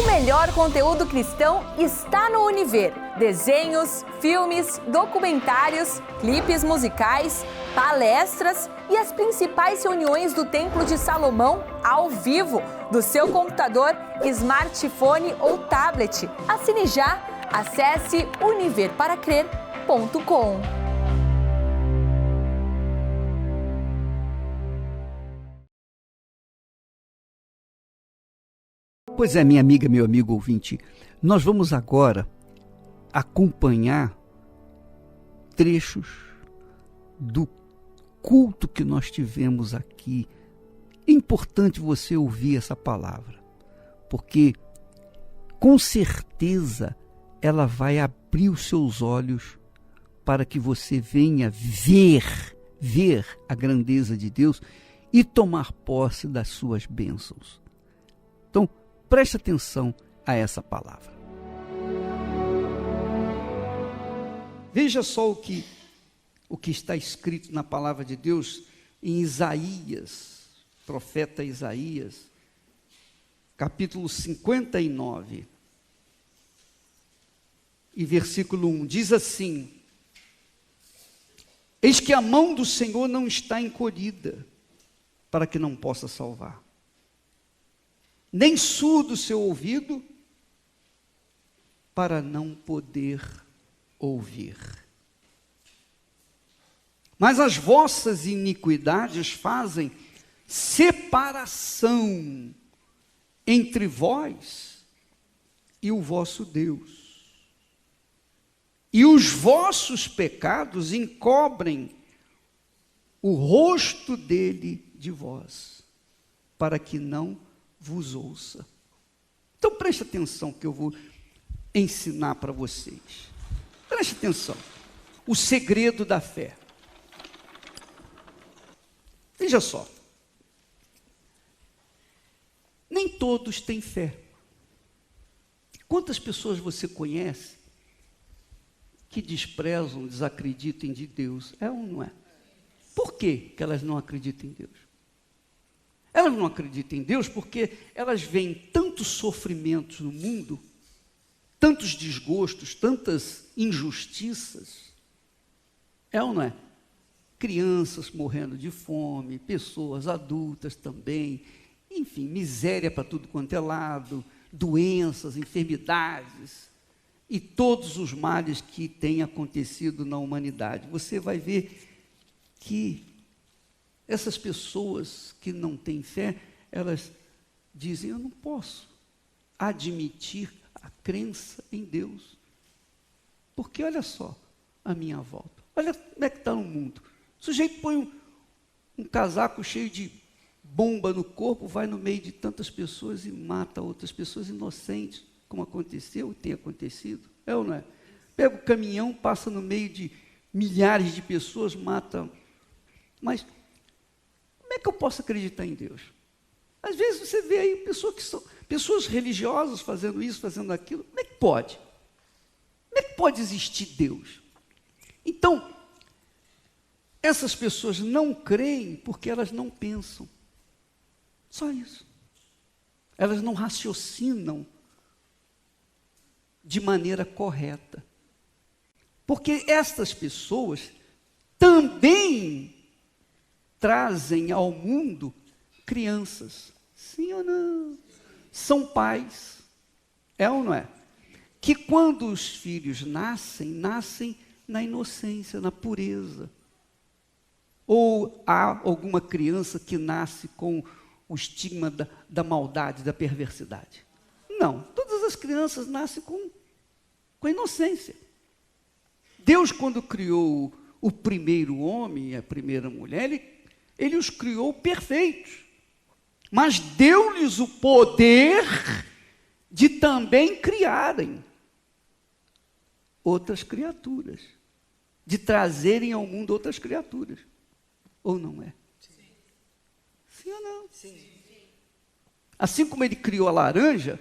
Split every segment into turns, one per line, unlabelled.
O melhor conteúdo cristão está no Univer. Desenhos, filmes, documentários, clipes musicais, palestras e as principais reuniões do Templo de Salomão ao vivo, do seu computador, smartphone ou tablet. Assine já. Acesse univerparacrer.com.
Pois é, minha amiga, meu amigo ouvinte, nós vamos agora acompanhar trechos do culto que nós tivemos aqui. É importante você ouvir essa palavra, porque com certeza ela vai abrir os seus olhos para que você venha ver a grandeza de Deus e tomar posse das suas bênçãos. Então, preste atenção a essa palavra. Veja só o que está escrito na palavra de Deus em Isaías, profeta Isaías, capítulo 59, e versículo 1, diz assim: eis que a mão do Senhor não está encolhida, para que não possa salvar, nem surdo o seu ouvido, para não poder ouvir. Mas as vossas iniquidades fazem separação entre vós e o vosso Deus. E os vossos pecados encobrem o rosto dele de vós, para que não vos ouça. Então preste atenção que eu vou ensinar para vocês. Preste atenção. O segredo da fé. Veja só. Nem todos têm fé. Quantas pessoas você conhece que desprezam, desacreditam de Deus? É ou não é? Por que elas não acreditam em Deus? Elas não acreditam em Deus porque elas veem tantos sofrimentos no mundo, tantos desgostos, tantas injustiças. É ou não é? Crianças morrendo de fome, pessoas adultas também, enfim, miséria para tudo quanto é lado, doenças, enfermidades e todos os males que têm acontecido na humanidade. Você vai ver que essas pessoas que não têm fé, elas dizem: eu não posso admitir a crença em Deus, porque olha só a minha volta, olha como é que está no mundo. O sujeito põe um casaco cheio de bomba no corpo, vai no meio de tantas pessoas e mata outras pessoas inocentes, como aconteceu e tem acontecido, é ou não é? Pega o caminhão, passa no meio de milhares de pessoas, mata. Mas como é que eu posso acreditar em Deus? Às vezes você vê aí pessoas religiosas fazendo isso, fazendo aquilo. Como é que pode? Como é que pode existir Deus? Então, essas pessoas não creem porque elas não pensam. Só isso. Elas não raciocinam de maneira correta. Porque estas pessoas também trazem ao mundo crianças. Sim ou não? São pais. É ou não é? Que quando os filhos nascem na inocência, na pureza. Ou há alguma criança que nasce com o estigma da maldade, da perversidade? Não, todas as crianças nascem com a inocência. Deus, quando criou o primeiro homem e a primeira mulher, ele os criou perfeitos, mas deu-lhes o poder de também criarem outras criaturas, de trazerem ao mundo outras criaturas. Ou não é? Sim. Sim ou não? Sim. Assim como ele criou a laranja,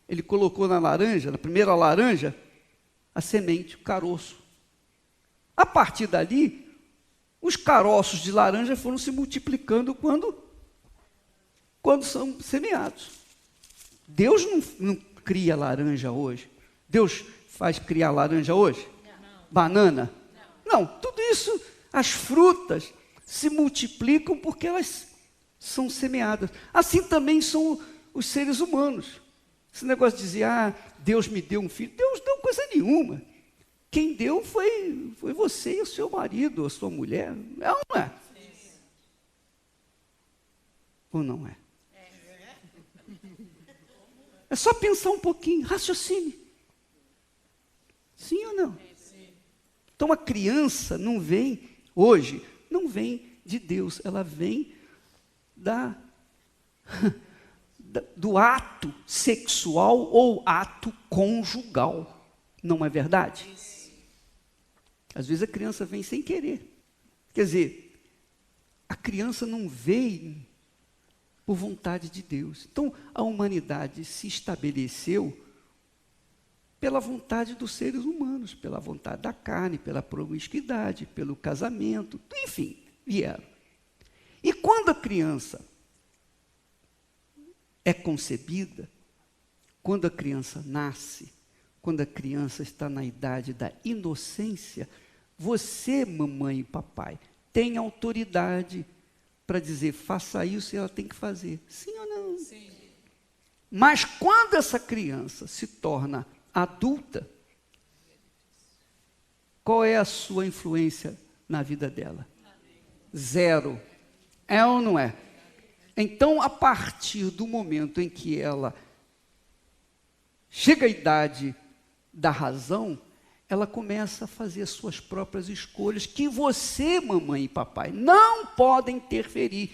ele colocou na laranja, na primeira laranja, a semente, o caroço. A partir dali, os caroços de laranja foram se multiplicando quando são semeados. Deus cria laranja hoje? Deus faz criar laranja hoje? Não. Banana? Não, tudo isso, as frutas se multiplicam porque elas são semeadas. Assim também são os seres humanos. Esse negócio de dizer, Deus me deu um filho. Deus deu coisa nenhuma. Quem deu foi você e o seu marido, ou a sua mulher. É ou não é? Sim. Ou não é? É só pensar um pouquinho, raciocine. Sim ou não? Então a criança não vem, hoje, não vem de Deus, ela vem do ato sexual ou ato conjugal. Não é verdade? Às vezes a criança vem sem querer. Quer dizer, a criança não veio por vontade de Deus. Então, a humanidade se estabeleceu pela vontade dos seres humanos, pela vontade da carne, pela promiscuidade, pelo casamento, enfim, vieram. E quando a criança é concebida, quando a criança nasce, quando a criança está na idade da inocência, você, mamãe e papai, tem autoridade para dizer, faça isso e ela tem que fazer. Sim ou não? Sim. Mas quando essa criança se torna adulta, qual é a sua influência na vida dela? Zero. É ou não é? Então, a partir do momento em que ela chega à idade da razão, ela começa a fazer as suas próprias escolhas, que você, mamãe e papai, não podem interferir,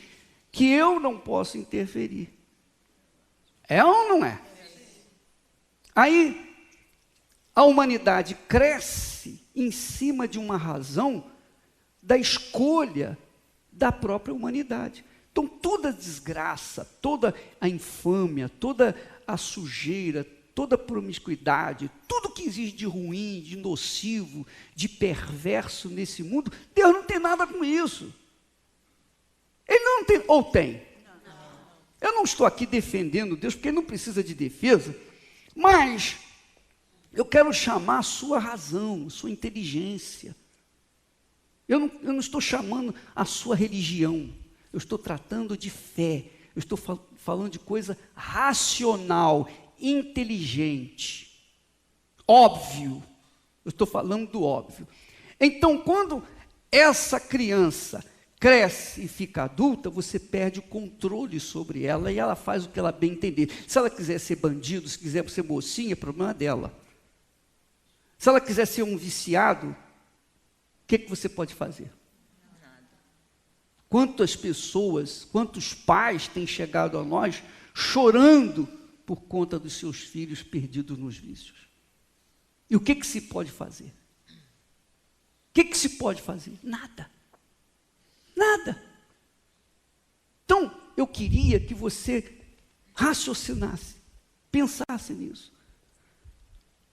que eu não posso interferir. É ou não é? Aí, a humanidade cresce em cima de uma razão da escolha da própria humanidade. Então, toda a desgraça, toda a infâmia, toda a sujeira, toda a promiscuidade, tudo que existe de ruim, de nocivo, de perverso nesse mundo, Deus não tem nada com isso. Ele não tem, ou tem? Eu não estou aqui defendendo Deus, porque ele não precisa de defesa, mas eu quero chamar a sua razão, a sua inteligência. Eu não estou chamando a sua religião, eu estou tratando de fé, eu estou falando de coisa racional, inteligente, óbvio. Eu estou falando do óbvio. Então, quando essa criança cresce e fica adulta, você perde o controle sobre ela e ela faz o que ela bem entender. Se ela quiser ser bandido, se quiser ser mocinha, é problema dela. Se ela quiser ser um viciado, o que você pode fazer? Quantas pessoas, quantos pais têm chegado a nós chorando por conta dos seus filhos perdidos nos vícios? E o que se pode fazer? O que se pode fazer? Nada. Nada. Então, eu queria que você raciocinasse, pensasse nisso.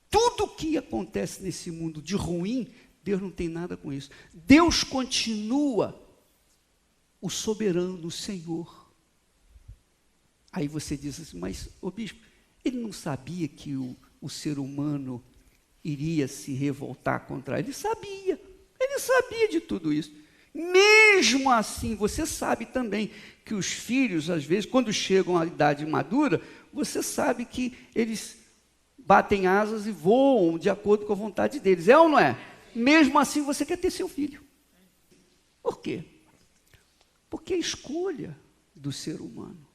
Tudo que acontece nesse mundo de ruim, Deus não tem nada com isso. Deus continua o soberano, o Senhor. Aí você diz assim, mas, bispo, ele não sabia que o ser humano iria se revoltar contra ele? Ele sabia de tudo isso. Mesmo assim, você sabe também que os filhos, às vezes, quando chegam à idade madura, você sabe que eles batem asas e voam de acordo com a vontade deles. É ou não é? Mesmo assim, você quer ter seu filho. Por quê? Porque é a escolha do ser humano.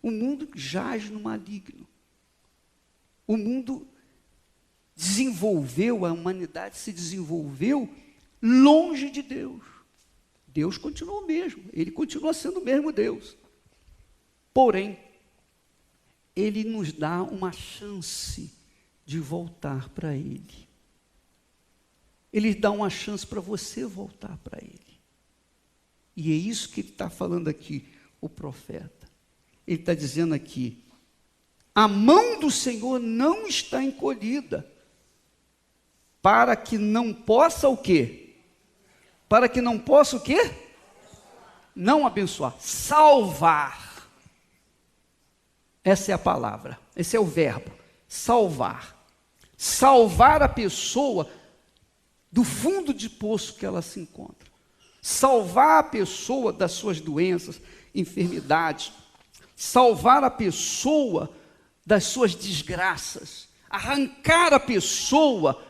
O mundo jaz no maligno. O mundo desenvolveu, a humanidade se desenvolveu longe de Deus. Deus continua o mesmo, ele continua sendo o mesmo Deus. Porém, ele nos dá uma chance de voltar para ele. Ele dá uma chance para você voltar para ele. E é isso que ele está falando aqui, o profeta. Ele está dizendo aqui, a mão do Senhor não está encolhida, para que não possa o quê? Para que não possa o quê? Não abençoar, salvar. Essa é a palavra, esse é o verbo, salvar. Salvar a pessoa do fundo de poço que ela se encontra. Salvar a pessoa das suas doenças, enfermidades. Salvar a pessoa das suas desgraças. Arrancar a pessoa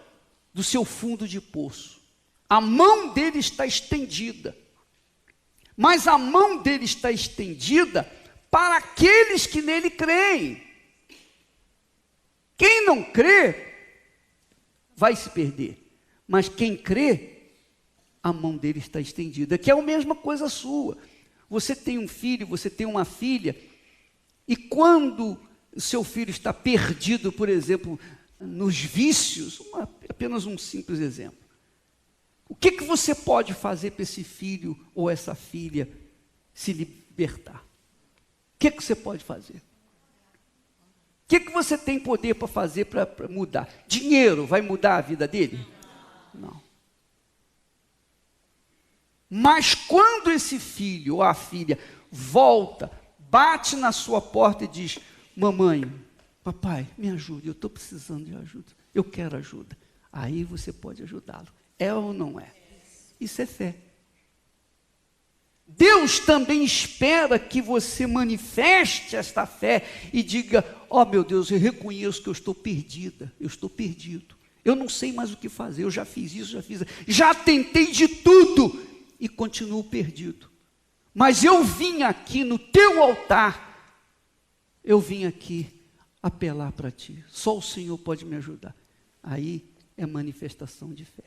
do seu fundo de poço. A mão dele está estendida. Mas a mão dele está estendida para aqueles que nele creem. Quem não crê, vai se perder. Mas quem crê, a mão dele está estendida. Que é a mesma coisa sua. Você tem um filho, você tem uma filha, e quando o seu filho está perdido, por exemplo, nos vícios, apenas um simples exemplo. O que você pode fazer para esse filho ou essa filha se libertar? O que você pode fazer? O que você tem poder para fazer para mudar? Dinheiro vai mudar a vida dele? Não. Mas quando esse filho ou a filha volta, bate na sua porta e diz: mamãe, papai, me ajude, eu estou precisando de ajuda, eu quero ajuda. Aí você pode ajudá-lo. É ou não é? Isso é fé. Deus também espera que você manifeste esta fé e diga: ó meu Deus, eu reconheço que eu estou perdida, eu estou perdido. Eu não sei mais o que fazer, eu já fiz isso, já tentei de tudo e continuo perdido. Mas eu vim aqui no teu altar, eu vim aqui apelar para ti. Só o Senhor pode me ajudar. Aí é manifestação de fé.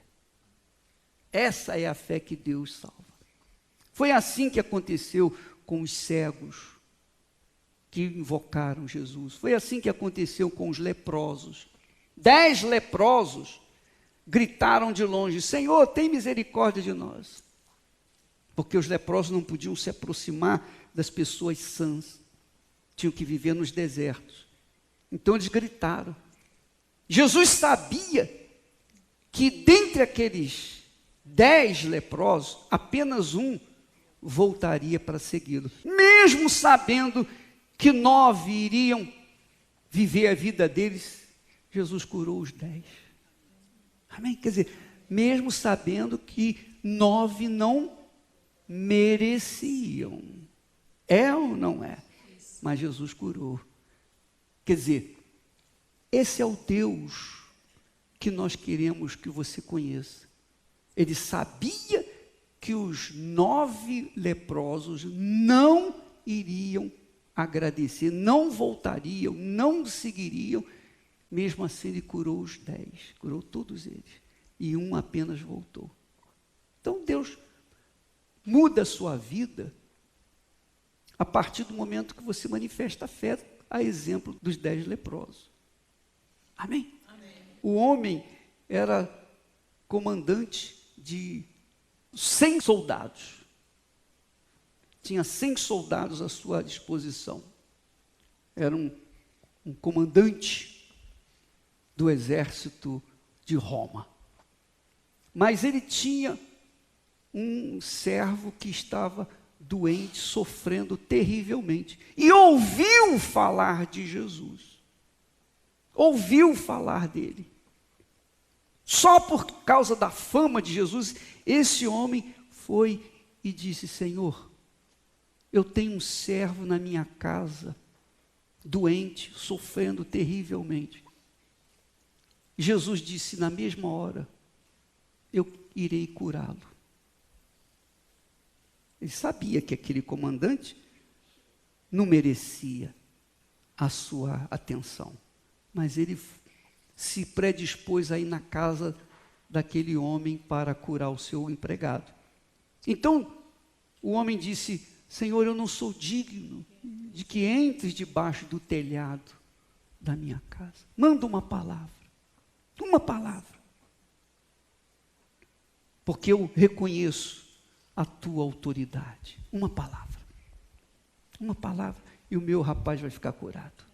Essa é a fé que Deus salva. Foi assim que aconteceu com os cegos que invocaram Jesus. Foi assim que aconteceu com os leprosos. 10 leprosos gritaram de longe: Senhor, tem misericórdia de nós. Porque os leprosos não podiam se aproximar das pessoas sãs. Tinham que viver nos desertos. Então eles gritaram. Jesus sabia que dentre aqueles 10 leprosos, apenas um voltaria para segui-lo. Mesmo sabendo que 9 iriam viver a vida deles, Jesus curou os 10. Amém? Quer dizer, mesmo sabendo que 9 não mereciam. É ou não é? Mas Jesus curou. Quer dizer, esse é o Deus que nós queremos que você conheça. Ele sabia que os 9 leprosos não iriam agradecer, não voltariam, não seguiriam. Mesmo assim, ele curou os 10, curou todos eles. E um apenas voltou. Então, Deus muda a sua vida a partir do momento que você manifesta a fé, a exemplo dos 10 leprosos. Amém? Amém. O homem era comandante de 100 soldados. Tinha 100 soldados à sua disposição. Era um comandante do exército de Roma. Mas ele tinha um servo que estava doente, sofrendo terrivelmente. E ouviu falar de Jesus. Ouviu falar dele. Só por causa da fama de Jesus, esse homem foi e disse: Senhor, eu tenho um servo na minha casa, doente, sofrendo terrivelmente. Jesus disse: na mesma hora, eu irei curá-lo. Ele sabia que aquele comandante não merecia a sua atenção, mas ele se predispôs a ir na casa daquele homem para curar o seu empregado. Então, o homem disse: Senhor, eu não sou digno de que entres debaixo do telhado da minha casa. Manda uma palavra, porque eu reconheço a tua autoridade. Uma palavra, e o meu rapaz vai ficar curado.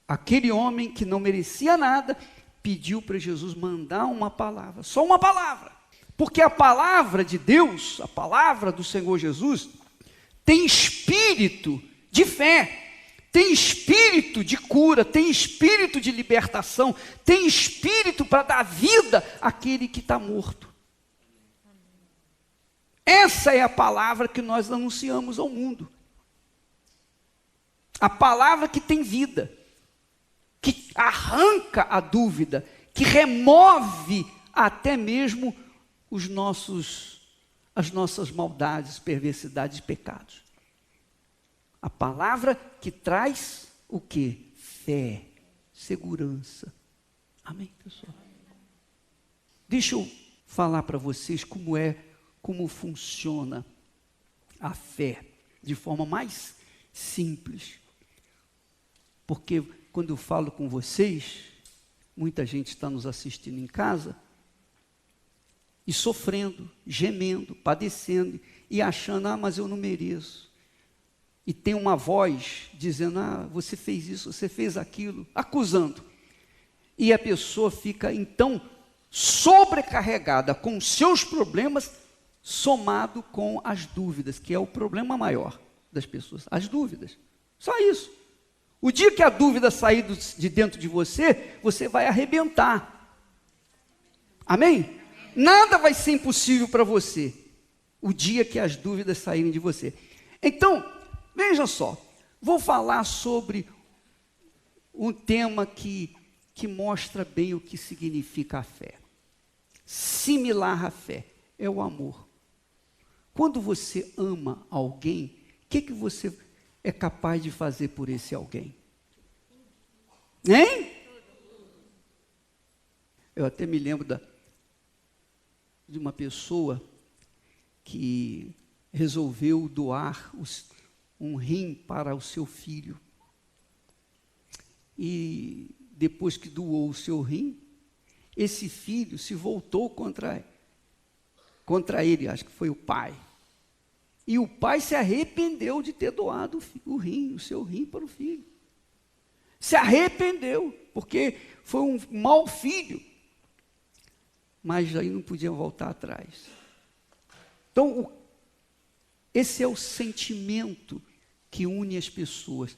Aquele homem que não merecia nada, pediu para Jesus mandar uma palavra, só uma palavra, porque a palavra de Deus, a palavra do Senhor Jesus, tem espírito de fé, tem espírito de cura, tem espírito de libertação, tem espírito para dar vida àquele que está morto. Essa é a palavra que nós anunciamos ao mundo. A palavra que tem vida, que arranca a dúvida, que remove até mesmo as nossas maldades, perversidades e pecados. A palavra que traz o quê? Fé, segurança. Amém, pessoal? Deixa eu falar para vocês como funciona a fé de forma mais simples. Porque quando eu falo com vocês, muita gente está nos assistindo em casa e sofrendo, gemendo, padecendo e achando, mas eu não mereço. E tem uma voz dizendo, você fez isso, você fez aquilo, acusando. E a pessoa fica, então, sobrecarregada com os seus problemas, somado com as dúvidas, que é o problema maior das pessoas, as dúvidas. Só isso. O dia que a dúvida sair de dentro de você, você vai arrebentar. Amém? Nada vai ser impossível para você, o dia que as dúvidas saírem de você. Então, veja só, vou falar sobre um tema que mostra bem o que significa a fé. Similar à fé, é o amor. Quando você ama alguém, o que você é capaz de fazer por esse alguém? Hein? Eu até me lembro de uma pessoa que resolveu doar um rim para o seu filho. E depois que doou o seu rim, esse filho se voltou contra ele, acho que foi o pai. E o pai se arrependeu de ter doado o seu rim para o filho. Se arrependeu, porque foi um mau filho. Mas aí não podia voltar atrás. Então, esse é o sentimento que une as pessoas,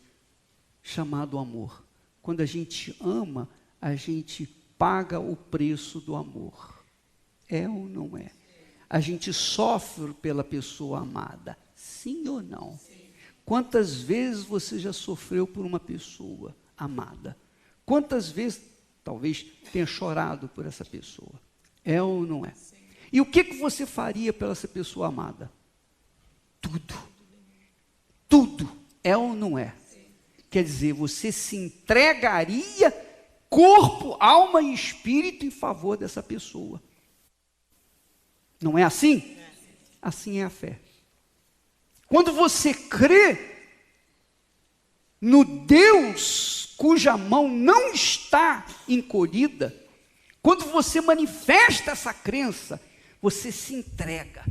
chamado amor. Quando a gente ama, a gente paga o preço do amor. É ou não é? A gente sofre pela pessoa amada. Sim ou não? Sim. Quantas vezes você já sofreu por uma pessoa amada? Quantas vezes, talvez, tenha chorado por essa pessoa? É ou não é? Sim. E o que você faria pela essa pessoa amada? Tudo. Tudo. É ou não é? Sim. Quer dizer, você se entregaria corpo, alma e espírito em favor dessa pessoa. Não é assim? Assim é a fé. Quando você crê no Deus cuja mão não está encolhida, quando você manifesta essa crença, você se entrega,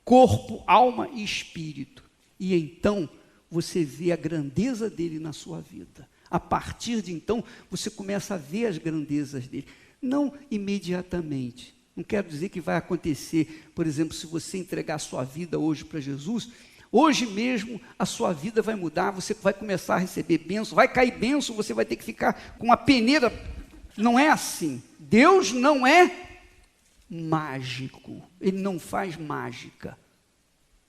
corpo, alma e espírito. E então, você vê a grandeza dele na sua vida. A partir de então, você começa a ver as grandezas dele. Não imediatamente. Não quero dizer que vai acontecer, por exemplo, se você entregar a sua vida hoje para Jesus, hoje mesmo a sua vida vai mudar, você vai começar a receber bênção, vai cair bênção, você vai ter que ficar com uma peneira. Não é assim. Deus não é mágico, Ele não faz mágica.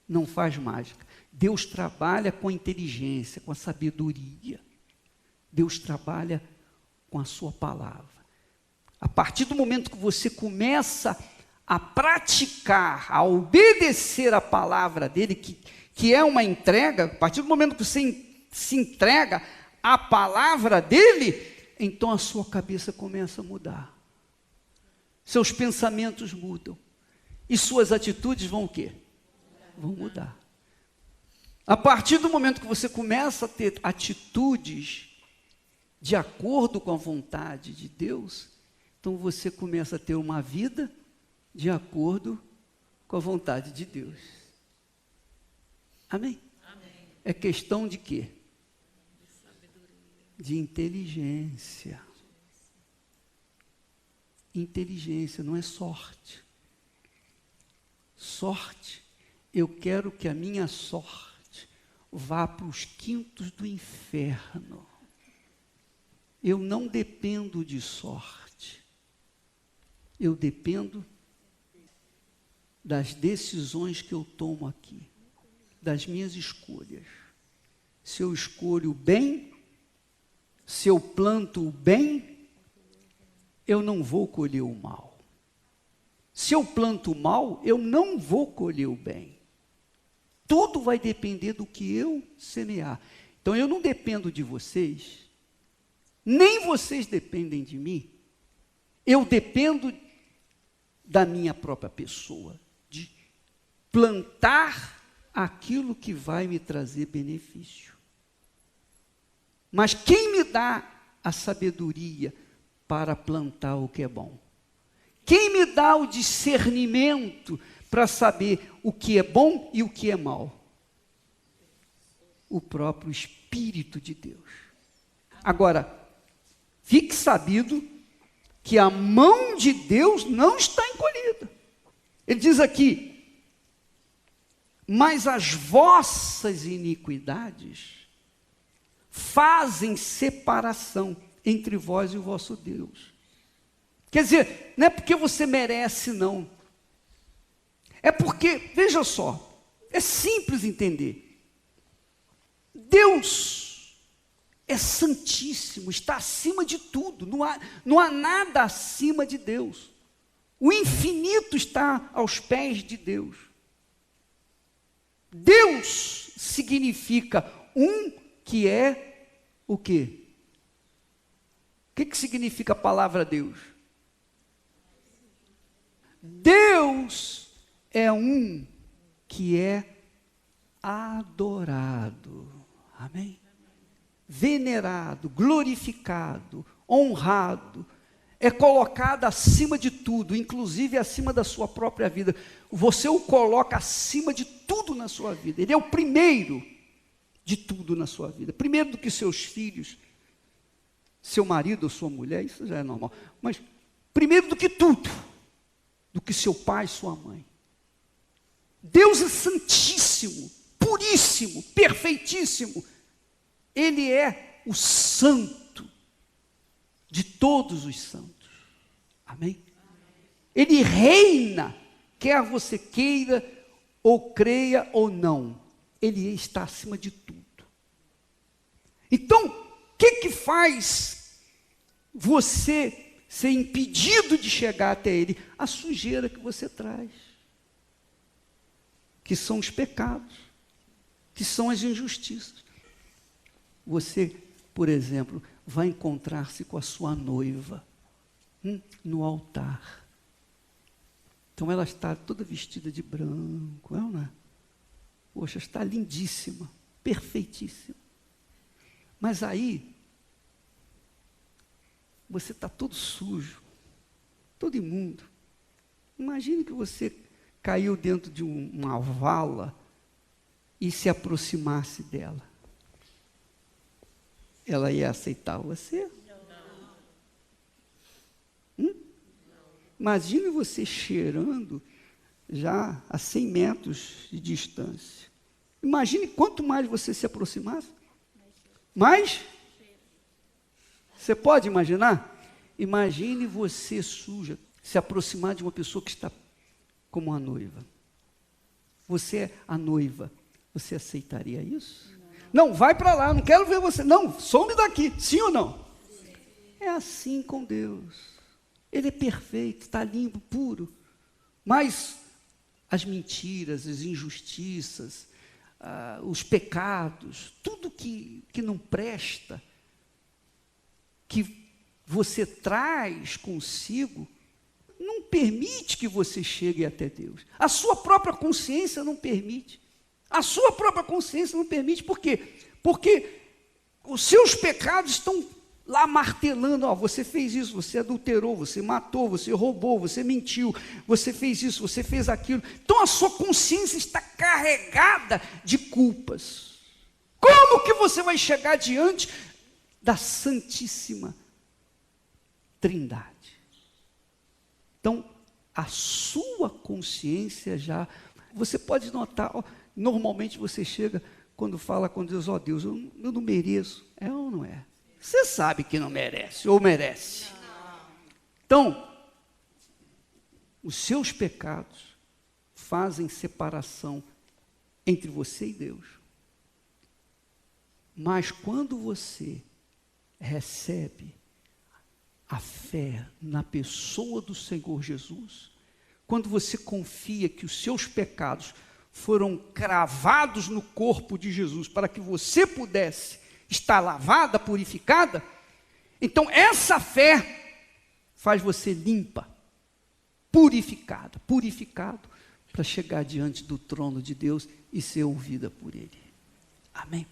Não faz mágica. Deus trabalha com a inteligência, com a sabedoria. Deus trabalha com a sua palavra. A partir do momento que você começa a praticar, a obedecer a palavra dele, que é uma entrega, a partir do momento que você se entrega à palavra dele, então a sua cabeça começa a mudar. Seus pensamentos mudam. E suas atitudes vão o quê? Vão mudar. A partir do momento que você começa a ter atitudes de acordo com a vontade de Deus, então você começa a ter uma vida de acordo com a vontade de Deus. Amém? Amém. É questão de quê? De inteligência. Inteligência, não é sorte. Sorte, eu quero que a minha sorte, vá para os quintos do inferno. Eu não dependo de sorte. Eu dependo das decisões que eu tomo aqui, das minhas escolhas. Se eu escolho o bem, se eu planto o bem, eu não vou colher o mal. Se eu planto o mal, eu não vou colher o bem. Tudo vai depender do que eu semear. Então eu não dependo de vocês, nem vocês dependem de mim. Eu dependo da minha própria pessoa, de plantar aquilo que vai me trazer benefício. Mas quem me dá a sabedoria para plantar o que é bom? Quem me dá o discernimento para saber o que é bom e o que é mal? O próprio Espírito de Deus. Agora, fique sabido que a mão de Deus não está encolhida. Ele diz aqui: mas as vossas iniquidades fazem separação entre vós e o vosso Deus. Quer dizer, não é porque você merece, não. É porque, veja só, é simples entender. Deus é santíssimo, está acima de tudo, não há nada acima de Deus. O infinito está aos pés de Deus. Deus significa um que é o quê? O que significa a palavra Deus? Deus é um que é adorado. Amém? Venerado, glorificado, honrado, é colocado acima de tudo, inclusive acima da sua própria vida. Você o coloca acima de tudo na sua vida. Ele é o primeiro de tudo na sua vida. Primeiro do que seus filhos, seu marido ou sua mulher, isso já é normal. Mas primeiro do que tudo, do que seu pai e sua mãe. Deus é santíssimo, puríssimo, perfeitíssimo. Ele é o santo de todos os santos. Amém? Ele reina, quer você queira, ou creia ou não. Ele está acima de tudo. Então, o que faz você ser impedido de chegar até Ele? A sujeira que você traz, que são os pecados, que são as injustiças. Você, por exemplo, vai encontrar-se com a sua noiva no altar. Então ela está toda vestida de branco, não é? Poxa, está lindíssima, perfeitíssima. Mas aí, você está todo sujo, todo imundo. Imagine que você caiu dentro de uma vala e se aproximasse dela. Ela ia aceitar você? Não. Imagine você cheirando já a 100 metros de distância. Imagine quanto mais você se aproximasse. Mais? Você pode imaginar? Imagine você suja, se aproximar de uma pessoa que está como a noiva. Você é a noiva. Você aceitaria isso? Não, vai para lá, não quero ver você. Não, some daqui. Sim ou não? Sim. É assim com Deus. Ele é perfeito, está limpo, puro. Mas as mentiras, as injustiças, os pecados, tudo que não presta, que você traz consigo, não permite que você chegue até Deus. A sua própria consciência não permite. A sua própria consciência não permite. Por quê? Porque os seus pecados estão lá martelando. Você fez isso, você adulterou, você matou, você roubou, você mentiu, você fez isso, você fez aquilo. Então a sua consciência está carregada de culpas. Como que você vai chegar diante da Santíssima Trindade? Então, a sua consciência já... Você pode notar, normalmente você chega quando fala com Deus, ó Deus, eu não mereço. É ou não é? Você sabe que não merece, ou merece. Então, os seus pecados fazem separação entre você e Deus. Mas quando você recebe a fé na pessoa do Senhor Jesus, quando você confia que os seus pecados foram cravados no corpo de Jesus para que você pudesse estar lavada, purificada, então essa fé faz você limpa, purificado para chegar diante do trono de Deus e ser ouvida por Ele. Amém?